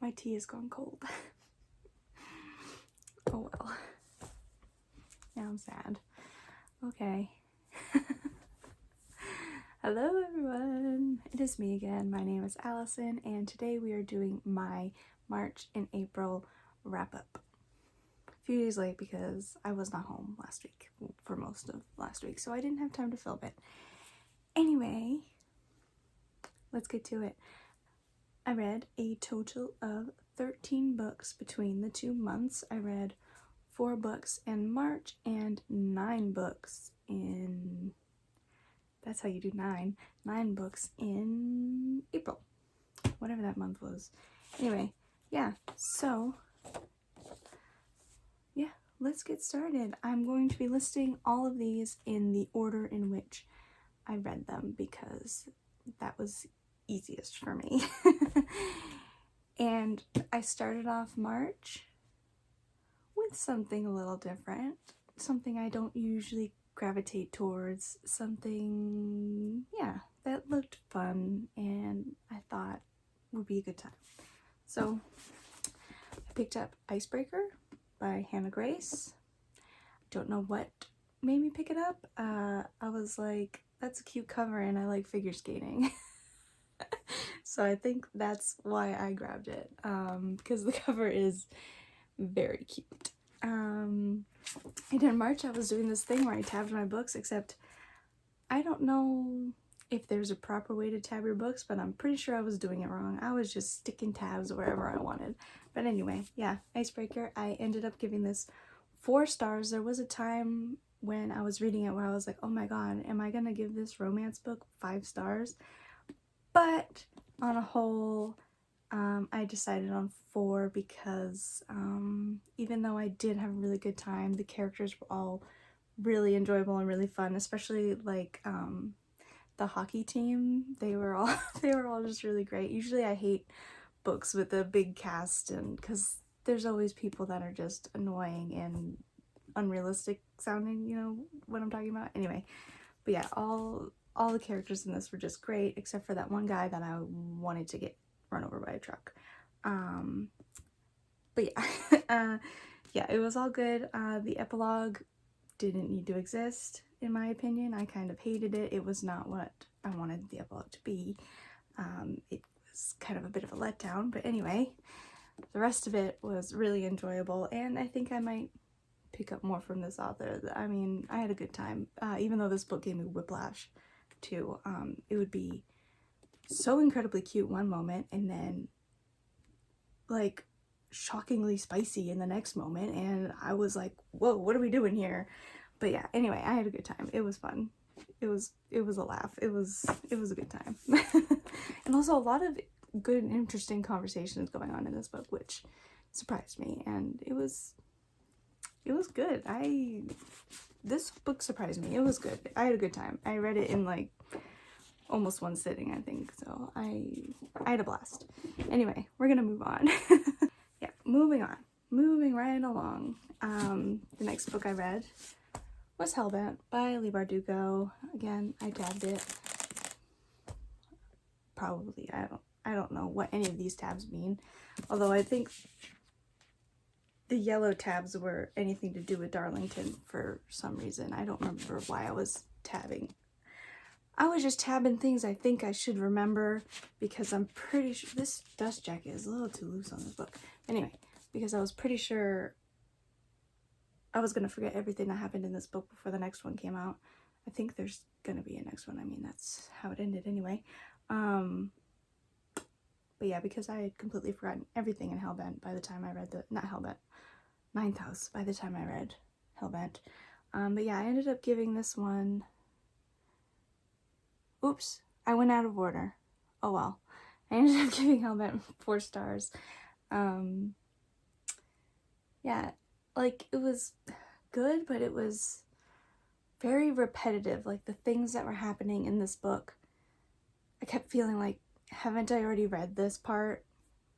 My tea has gone cold. Oh well. Now I'm sad. Okay. Hello everyone. It is me again. My name is Allison and today we are doing my March and April wrap up. A few days late because I was not home last week for most of last week, so I didn't have time to film it. Anyway, let's get to it. I read a total of 13 books between the 2 months. I read 4 books in March and 9 books in, that's how you do 9 books in April, whatever that month was. Anyway, yeah, so yeah, let's get started. I'm going to be listing all of these in the order in which I read them because that was easiest for me. And I started off March with something a little different, something I don't usually gravitate towards, something, yeah, that looked fun and I thought would be a good time. So I picked up Icebreaker by Hannah Grace. Don't know what made me pick it up. I was like, that's a cute cover and I like figure skating. So I think that's why I grabbed it, because the cover is very cute. And in March I was doing this thing where I tabbed my books, except I don't know if there's a proper way to tab your books, but I'm pretty sure I was doing it wrong. I was just sticking tabs wherever I wanted. But anyway, yeah, Icebreaker. I ended up giving this 4 stars. There was a time when I was reading it where I was like, oh my god, am I gonna give this romance book 5 stars? But on a whole, I decided on 4 because even though I did have a really good time, the characters were all really enjoyable and really fun, especially like the hockey team. They were all just really great. Usually I hate books with a big cast, and because there's always people that are just annoying and unrealistic sounding, you know what I'm talking about? Anyway, but yeah, all the characters in this were just great, except for that one guy that I wanted to get run over by a truck. But yeah, yeah, it was all good. The epilogue didn't need to exist, in my opinion. I kind of hated it. It was not what I wanted the epilogue to be. It was kind of a bit of a letdown, but anyway, the rest of it was really enjoyable, and I think I might pick up more from this author. I mean, I had a good time, even though this book gave me whiplash too. It would be so incredibly cute one moment and then like shockingly spicy in the next moment, and I was like, whoa, what are we doing here? But yeah, anyway, I had a good time. It was fun. It was a laugh. It was a good time. And also a lot of good and interesting conversations going on in this book, which surprised me, and it was good. This book surprised me. It was good. I had a good time. I read it in like almost one sitting, I think, so I had a blast. Anyway, we're gonna move on. Yeah, moving right along. The next book I read was Hellbent by Leigh Bardugo. Again, I tabbed it. Probably, I don't know what any of these tabs mean, although I think the yellow tabs were anything to do with Darlington for some reason. I don't remember why I was tabbing. I was just tabbing things I think I should remember, because I'm pretty sure this dust jacket is a little too loose on this book. Anyway, because I was pretty sure I was going to forget everything that happened in this book before the next one came out. I think there's going to be a next one. I mean, that's how it ended anyway. But yeah, because I had completely forgotten everything in Hellbent by the time I read not Hellbent, Ninth House by the time I read Hellbent. But yeah, I ended up giving this one, oops, I went out of order. Oh well. I ended up giving Hellbent 4 stars. Yeah, like, it was good, but it was very repetitive. Like, the things that were happening in this book, I kept feeling like, haven't I already read this part?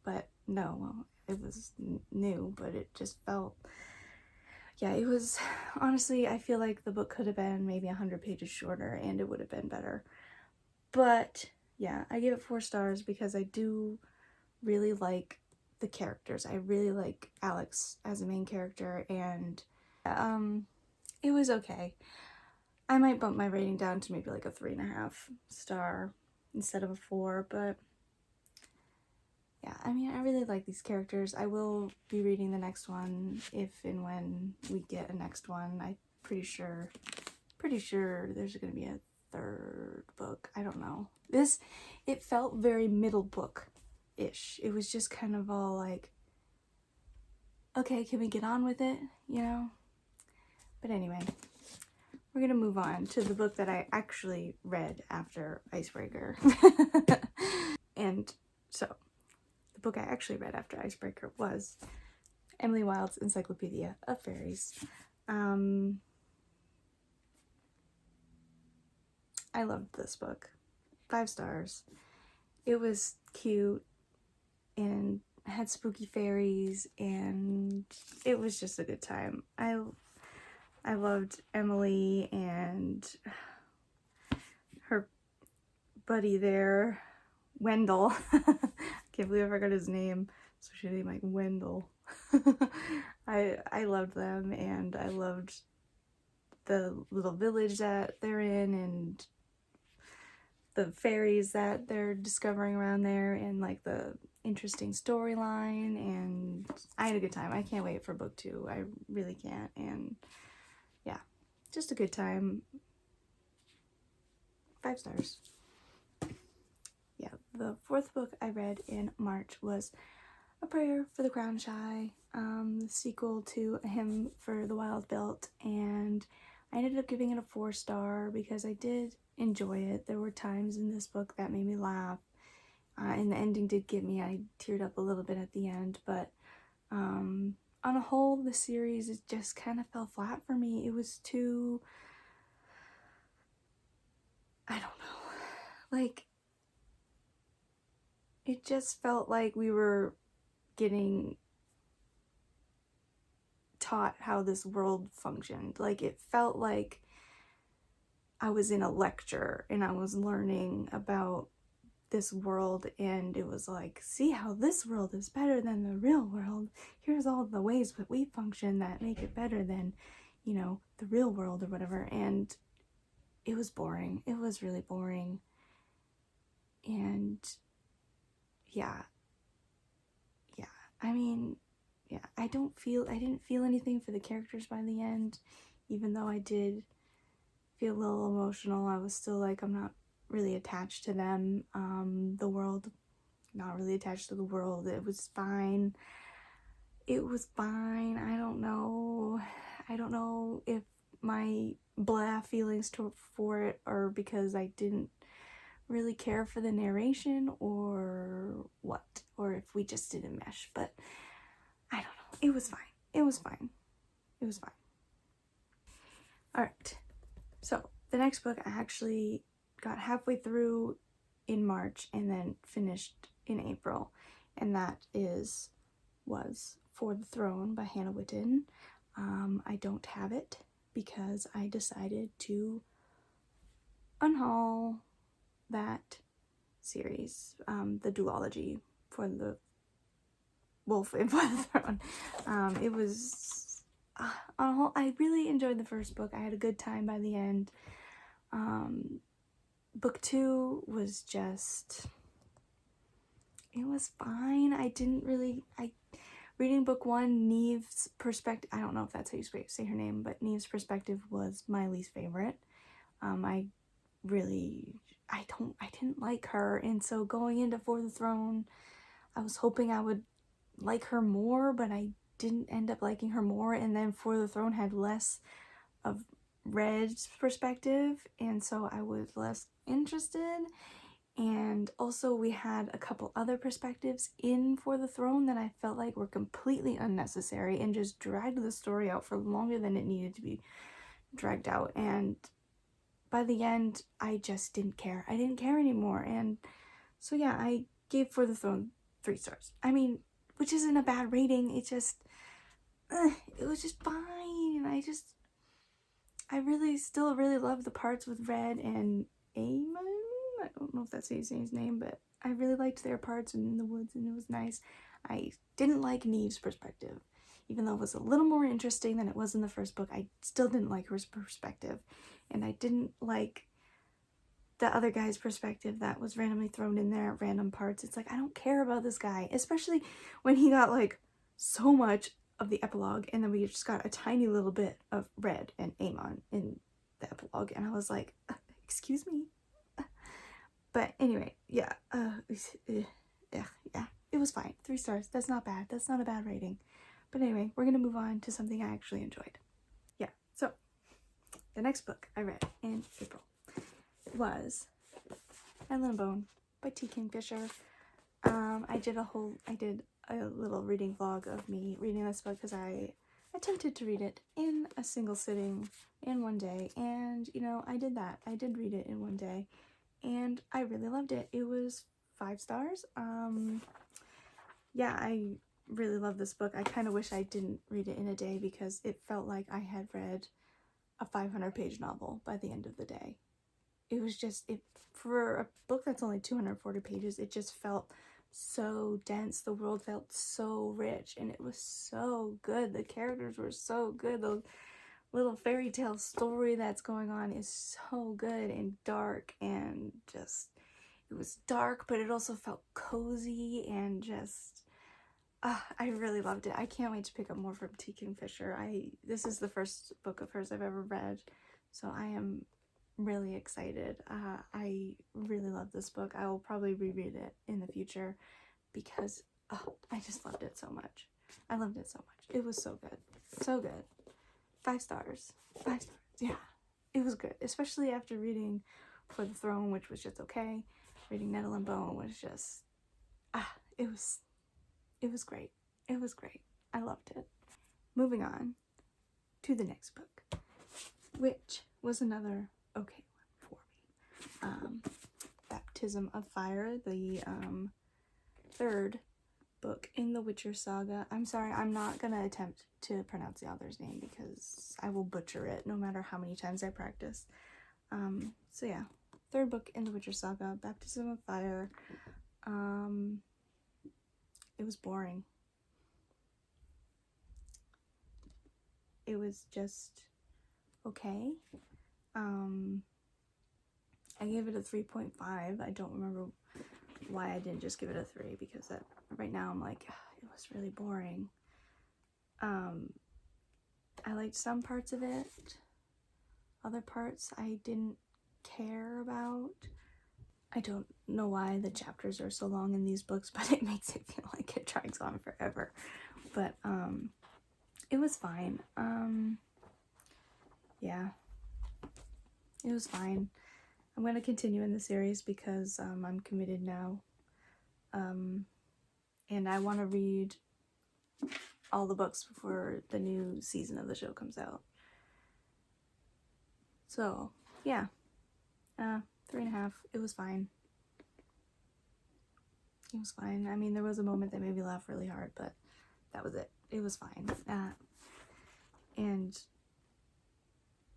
But no, well, it was new, but it just felt, yeah, it was, honestly, I feel like the book could have been maybe 100 pages shorter and it would have been better. But yeah, I gave it 4 stars because I do really like the characters. I really like Alex as a main character, and it was okay. I might bump my rating down to maybe like a 3.5 star instead of a 4, but yeah, I mean, I really like these characters. I will be reading the next one if and when we get a next one. I'm pretty sure there's gonna be a third book. I don't know. It felt very middle book-ish. It was just kind of all like, okay, can we get on with it, you know? But anyway, we're gonna move on to the book that I actually read after Icebreaker. And so, the book I actually read after Icebreaker was Emily Wilde's Encyclopedia of Fairies. I loved this book. 5 stars. It was cute and had spooky fairies, and it was just a good time. I loved Emily and her buddy there, Wendell. Can't believe I forgot his name. Especially name like Wendell. I loved them, and I loved the little village that they're in, and the fairies that they're discovering around there, and like the interesting storyline, and I had a good time. I can't wait for book 2. I really can't. And yeah, just a good time. 5 stars. Yeah, the 4th book I read in March was A Prayer for the Crown Shy, the sequel to A Hymn for the Wild Belt, and I ended up giving it a 4 star because I did enjoy it. There were times in this book that made me laugh, and the ending did get me. I teared up a little bit at the end, but on a whole, the series, it just kind of fell flat for me. It was too, I don't know, like, it just felt like we were getting taught how this world functioned. Like, it felt like I was in a lecture and I was learning about this world, and it was like, see how this world is better than the real world. Here's all the ways that we function that make it better than, you know, the real world or whatever. And it was boring. It was really boring. And yeah, I mean, yeah, I didn't feel anything for the characters by the end, even though I did feel a little emotional. I was still like, I'm not really attached to them. The world, not really attached to the world. It was fine. I don't know if my blah feelings for it are because I didn't really care for the narration or what, or if we just didn't mesh, but I don't know. It was fine. Alright, so the next book I actually got halfway through in March and then finished in April, and that was For the Throne by Hannah Whitten. I don't have it because I decided to unhaul that series, the duology for the Wolf and For the Throne. It was on a whole, I really enjoyed the first book. I had a good time by the end. Book 2 was just, it was fine. Reading book 1, Neve's perspective, I don't know if that's how you say her name, but Neve's perspective was my least favorite. I didn't like her, and so going into For the Throne, I was hoping I would like her more, but I didn't end up liking her more, and then For the Throne had less of Red's perspective, and so I was less interested. And also we had a couple other perspectives in For the Throne that I felt like were completely unnecessary and just dragged the story out for longer than it needed to be dragged out. And by the end, I just didn't care. I didn't care anymore. And so yeah, I gave For the Throne 3 stars. I mean, which isn't a bad rating. It just, it was just fine. I still really love the parts with Red and Eamon. I don't know if that's how you say his name, but I really liked their parts in the woods, and it was nice. I didn't like Neve's perspective. Even though it was a little more interesting than it was in the first book, I still didn't like her perspective. And I didn't like the other guy's perspective that was randomly thrown in there at random parts. It's like, I don't care about this guy, especially when he got like so much of the epilogue and then we just got a tiny little bit of Red and Amon in the epilogue, and I was like, excuse me. But anyway, yeah, yeah, it was fine. 3 stars. That's not bad. That's not a bad rating. But anyway, we're gonna move on to something I actually enjoyed. Yeah, so the next book I read in April was Edwin and Bone by T. Kingfisher. I did a little reading vlog of me reading this book because I attempted to read it in a single sitting in one day, and you know, I did that. I did read it in one day, and I really loved it. It was 5 stars. Yeah, I really love this book. I kind of wish I didn't read it in a day because it felt like I had read a 500-page novel by the end of the day. It was just, for a book that's only 240 pages, it just felt so dense. The world felt so rich, and it was so good. The characters were so good. The little fairy tale story that's going on is so good and dark, and just, it was dark, but it also felt cozy, and just, I really loved it. I can't wait to pick up more from T. Kingfisher. This is the first book of hers I've ever read, so I am really excited. I really love this book. I will probably reread it in the future because I just loved it so much. I loved it so much. It was so good. So good. 5 stars. 5 stars. Yeah. It was good. Especially after reading For the Throne, which was just okay. Reading Nettle and Bone was just it was great. It was great. I loved it. Moving on to the next book, which was another okay one for me. Baptism of Fire, the 3rd book in the Witcher saga. I'm sorry, I'm not gonna attempt to pronounce the author's name because I will butcher it no matter how many times I practice. So yeah, 3rd book in the Witcher saga, Baptism of Fire. It was boring. It was just okay. I gave it a 3.5. I don't remember why I didn't just give it a 3, because right now I'm like, it was really boring. I liked some parts of it. Other parts I didn't care about. I don't know why the chapters are so long in these books, but it makes it feel like it drags on forever. But it was fine. Yeah, it was fine. I'm going to continue in the series because I'm committed now. And I want to read all the books before the new season of the show comes out. So, yeah. 3.5. It was fine. It was fine. I mean, there was a moment that made me laugh really hard, but that was it. It was fine. And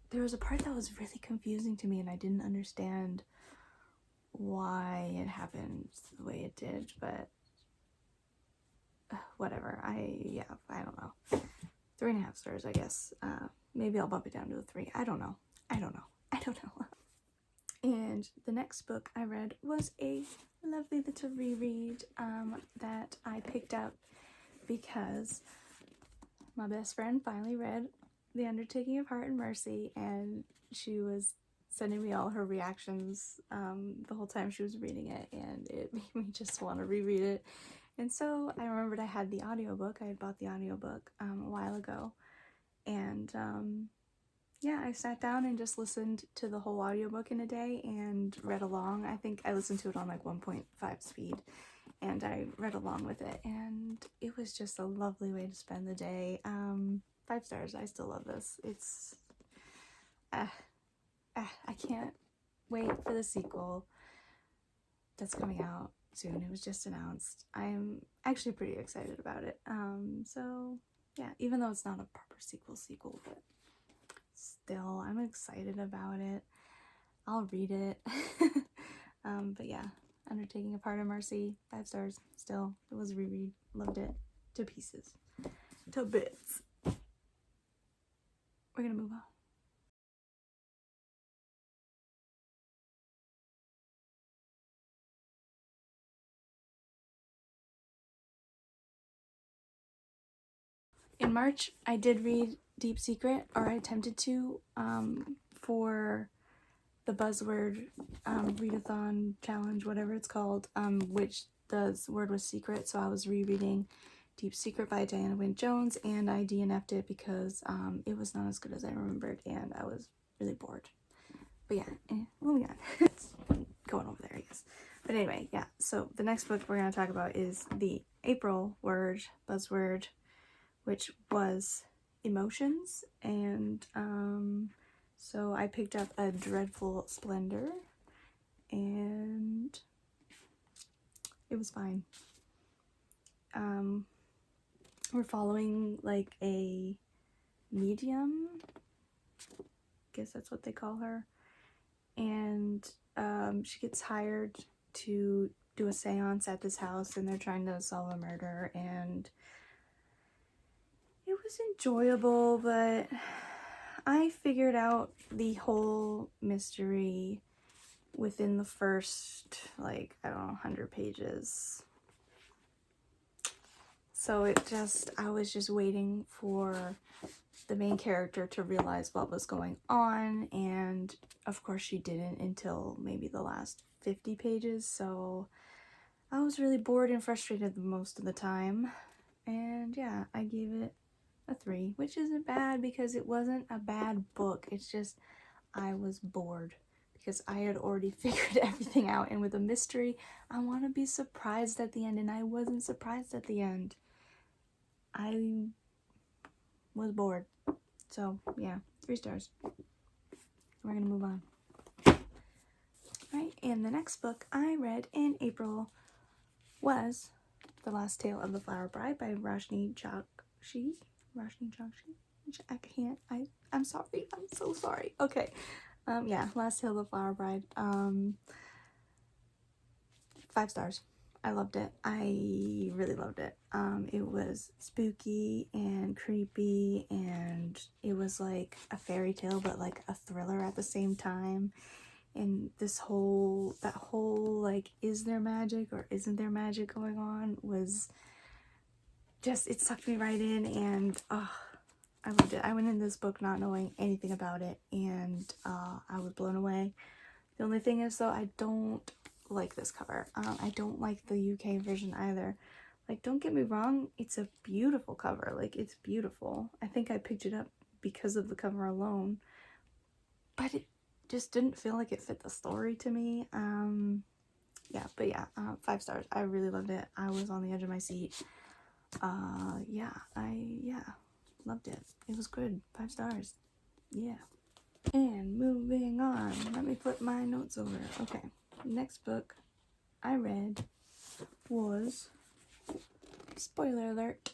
there was a part that was really confusing to me, and I didn't understand why it happened the way it did, but whatever. I don't know. 3.5 stars, I guess. Maybe I'll bump it down to a 3. I don't know. And the next book I read was a lovely little reread that I picked up because my best friend finally read The Undertaking of Heart and Mercy, and she was sending me all her reactions the whole time she was reading it, and it made me just want to reread it. And so I remembered I had the audiobook. I had bought the audiobook a while ago, and yeah, I sat down and just listened to the whole audiobook in a day and read along. I think I listened to it on like 1.5 speed, and I read along with it, and it was just a lovely way to spend the day. 5 stars. I still love this. It's I can't wait for the sequel that's coming out soon. It was just announced. I'm actually pretty excited about it. So yeah, even though it's not a proper sequel, but still, I'm excited about it. I'll read it. But yeah, Undertaking of Heart and Mercy, 5 stars. Still, it was a reread. Loved it to pieces. To bits. We're gonna move on. In March, I did read Deep Secret, or I attempted to, for the buzzword readathon challenge, whatever it's called, which the word was secret, so I was rereading Deep Secret by Diana Wynne Jones, and I DNF'd it because it was not as good as I remembered, and I was really bored. But yeah, moving on. It's going over there, I guess. But anyway, yeah, so the next book we're going to talk about is the April buzzword, which was emotions, and so I picked up A Dreadful Splendor, and it was fine. We're following like a medium, I guess that's what they call her, and she gets hired to do a seance at this house, and they're trying to solve a murder, and it was enjoyable, but I figured out the whole mystery within the first, like, I don't know, 100 pages. So I was just waiting for the main character to realize what was going on, and of course she didn't until maybe the last 50 pages, so I was really bored and frustrated most of the time, and yeah, I gave it a 3, which isn't bad because it wasn't a bad book, it's just I was bored because I had already figured everything out, and with a mystery, I want to be surprised at the end, and I wasn't surprised at the end. I was bored. So, yeah, 3 stars. We're gonna move on. Alright, and the next book I read in April was The Last Tale of the Flower Bride by Roshni Chokshi. I'm sorry. I'm so sorry. Okay. Yeah, Last Tale of the Flower Bride. 5 stars. I loved it. I really loved it. It was spooky and creepy, and it was like a fairy tale, but like a thriller at the same time. And that whole like, is there magic or isn't there magic going on was just, it sucked me right in, and I loved it. I went in this book not knowing anything about it, and I was blown away. The only thing is, though, I don't like this cover. I don't like the UK version either. Like, don't get me wrong, it's a beautiful cover. Like, it's beautiful. I think I picked it up because of the cover alone, but it just didn't feel like it fit the story to me. Yeah, but yeah, 5 stars. I really loved it. I was on the edge of my seat. Yeah, loved it. It was good. 5 stars. Yeah. And moving on, let me flip my notes over. Okay, next book I read was, spoiler alert,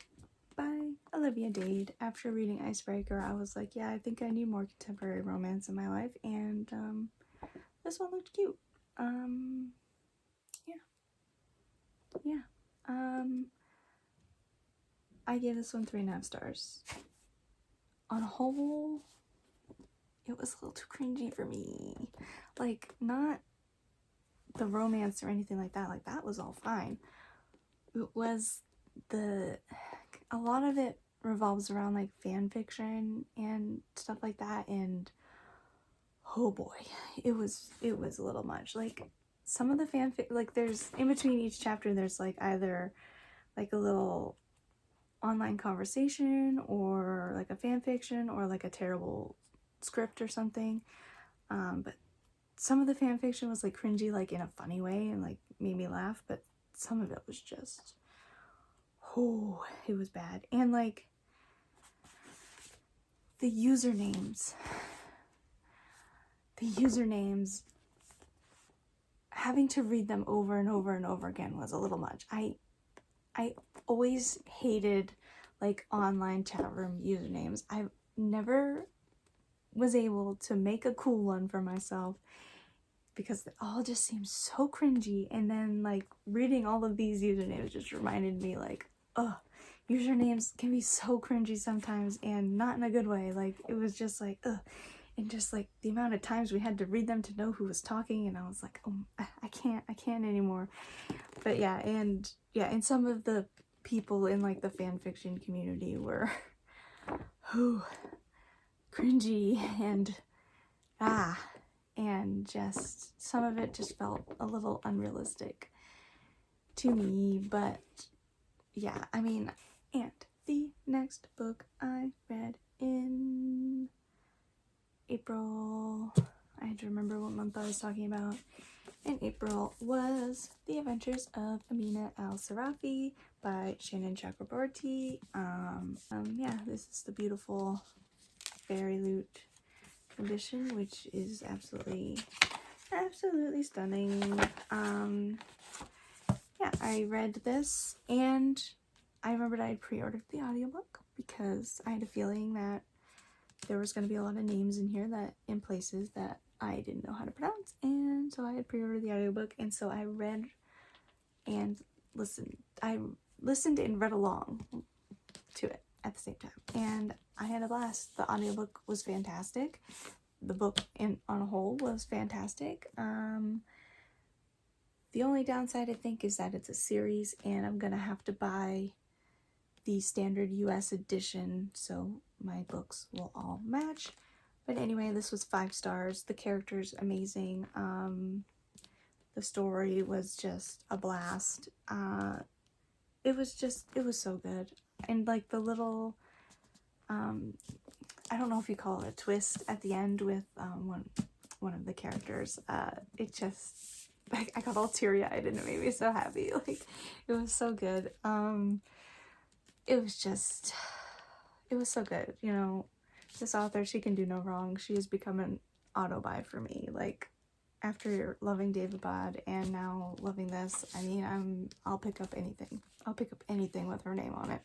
by Olivia Dade. After reading Icebreaker, I was like, yeah, I think I need more contemporary romance in my life, and this one looked cute. Yeah. I gave this one 3.5 stars. On a whole, it was a little too cringy for me. Like, not the romance or anything like that. Like, that was all fine. It was a lot of it revolves around like fan fiction and stuff like that, and oh boy, it was a little much. Like, some of the fanfic, like, there's in between each chapter, there's like either like a little online conversation or like a fan fiction or like a terrible script or something, but some of the fan fiction was like cringy, like in a funny way, and like made me laugh, but some of it was just, oh, it was bad. And like the usernames, having to read them over and over and over again was a little much. I always hated like online chat room usernames. I never was able to make a cool one for myself, because it all just seems so cringy. And then like reading all of these usernames just reminded me like, oh, usernames can be so cringy sometimes, and not in a good way. Like it was just like, ugh. And just like the amount of times we had to read them to know who was talking, and I was like, oh, I can't anymore. But yeah, and some of the people in like the fan fiction community were who cringy and just some of it just felt a little unrealistic to me. But yeah, I mean, and the next book I read in April, I had to remember what month I was talking about, in April, was The Adventures of Amina Al-Sarafi by Shannon Chakraborty. Yeah, this is the beautiful fairy loot edition, which is absolutely stunning. Yeah, I read this, and I remembered I had pre-ordered the audiobook because I had a feeling that there was going to be a lot of names in here that in places that I didn't know how to pronounce, and so I had pre-ordered the audiobook, and so I read and listened. I listened and read along to it at the same time, and I had a blast. The audiobook was fantastic. The book on a whole was fantastic. The only downside I think is that it's a series, and I'm gonna have to buy the standard US edition so my books will all match. But anyway, this was 5 stars. The characters amazing. The story was just a blast. It was so good. And like the little I don't know if you call it a twist at the end with one of the characters. It just I got all teary-eyed and it made me so happy. Like it was so good. It was so good. You know, this author, she can do no wrong. She has become an auto-buy for me. Like, after loving David Bod and now loving this, I mean, I'll pick up anything. I'll pick up anything with her name on it.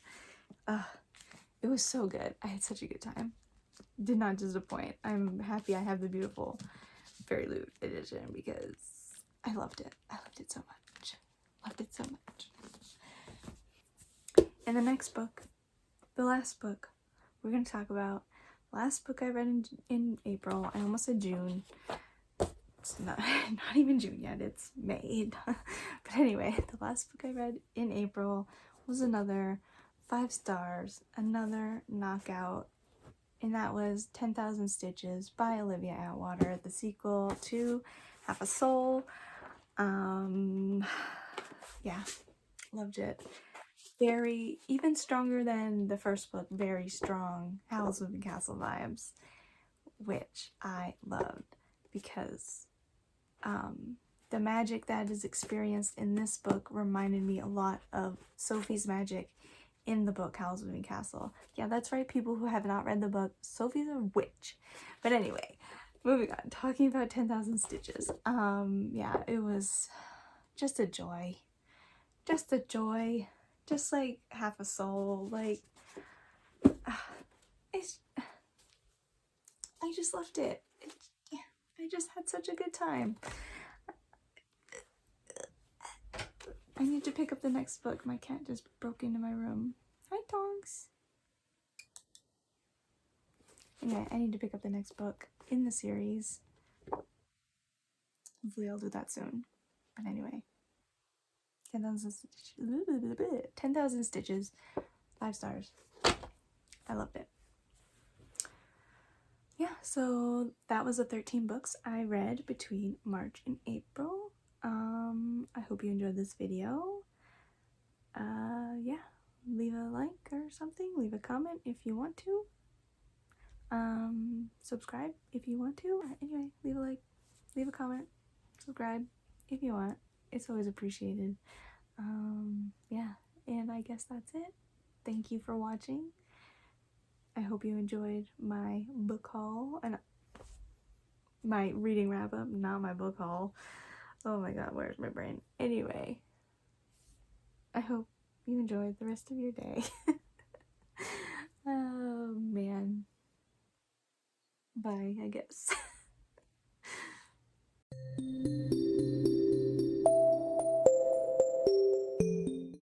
It was so good. I had such a good time. Did not disappoint. I'm happy I have the beautiful Fairy Loot edition because I loved it. I loved it so much. Loved it so much. And the next book, the last book we're going to talk about, last book I read in April. I almost said June. It's not even June yet, it's May. But anyway, the last book I read in April was another 5 stars, another knockout, and that was 10,000 Stitches by Olivia Atwater, the sequel to Half a Soul. Yeah, loved it. Very, even stronger than the first book, very strong Howl's Moving Castle vibes, which I loved because the magic that is experienced in this book reminded me a lot of Sophie's magic in the book Howl's Moving Castle. Yeah, that's right, people who have not read the book, Sophie's a witch. But anyway, moving on, talking about 10,000 Stitches. Yeah, it was just a joy. Just a joy. Just like Half a Soul. Like, I just loved it. I just had such a good time. I need to pick up the next book. My cat just broke into my room. Hi, Tonks. Anyway, I need to pick up the next book in the series. Hopefully I'll do that soon. But anyway, 10,000 Stitches. 10,000 Stitches. 5 stars. I loved it. Yeah, so that was the 13 books I read between March and April. I hope you enjoyed this video. Yeah, leave a like or something. Leave a comment if you want to. Subscribe if you want to. Anyway, leave a like, leave a comment, subscribe if you want. It's always appreciated. Yeah, and I guess that's it. Thank you for watching. I hope you enjoyed my book haul and my reading wrap up, not my book haul. Oh my god, where's my brain? Anyway, I hope you enjoyed the rest of your day. Oh man. Bye, I guess.